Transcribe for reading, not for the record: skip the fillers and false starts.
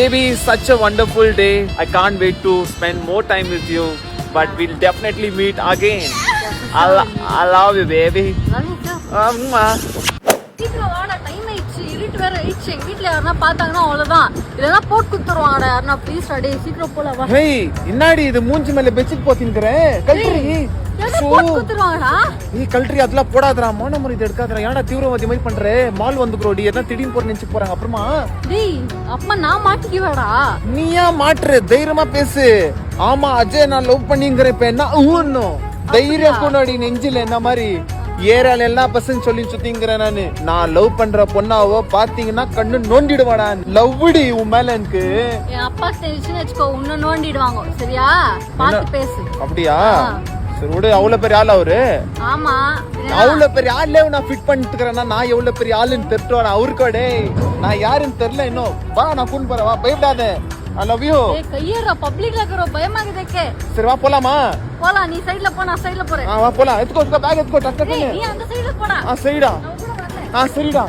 Maybe such a wonderful day. I can't wait to spend more time with you. But we'll definitely meet again. I love you, baby. சீக்கிரம் வாடா, time ஆயிடுச்சு, இருட்டு வேற ஆயிடுச்சு. எங்க வீட்டுல யாருன்னா பார்த்தாங்கன்னா அவ்வளவுதான். இதெல்லாம் போட்டு குடுத்துருவாங்கடா யாருன்னா. ப்ளீஸ் டே, சீக்கிரம் போல வா. ஹேய், இன்னாடி இது மூஞ்சி மேல பெட்ஷீட் போத்தின்னுக்கறேன். கல்ட்ரி. போட்டு குடுத்துருவாங்கடா. ஏய் கல்ட்ரி அதெல்லாம் போடாதடா. மானமரி இது எடுக்காதடா. ஏன்டா தீவிரவாதி மாதிரி பண்ற? மால் வந்துக்குறோடி. எல்லாம் திடீர்னு போட்டு நினைச்சு போறாங்க. அப்புறமா டேய், அப்ப நான் மாட்டிக்குவேடா. நீயா மாட்று? தைரியமா பேசு. ஆமா அஜய் நான் லவ் பண்ணிங்கற. இப்ப என்ன ஊன்னும் தைரியம் கொண்டாடி நெஞ்சில என்ன மாதிரி ஏரியால எல்லா பசங்க சொல்லி சுத்திங்கிற. நான் லவ் பண்ற பொண்ணாவோ பாத்தீங்கன்னா கண்ணு நோண்டிடுவாடா. லவ்டி உன் மேல எனக்கு. என் அப்பா தெரிஞ்சுன்னு வச்சுக்கோ, உன்ன நோண்டிடுவாங்க. சரியா? பார்த்து பேசு. அப்படியா? சரி விடு. அவ்வளவு பெரிய ஆள் அவரு. ஆமா, அவ்வளவு பெரிய ஆளே நான் ஃபிட் பண்ணிட்டு இருக்கேன்னா நான் எவ்வளவு பெரிய ஆளுன்னு தெரிட்டுவான் அவருக்கு. டேய் நான் யாருன்னு தெரியல இன்னும். வா நான் கூண்டு போறேன். வா பயப்படாத. I love you. ஏய் கையேறா, பப்ளிக்ல இருக்கற பயமாகுதேக்கே. சரி வா போலாமா? போலாம். நீ சைடுல போ, நான் சைடுல போறேன். வா போலாம். எத்துக்கோ பேக் எத்துக்கோ. டக்கு நீ அந்த சைடுல போடா. சரிடா. சரிடா.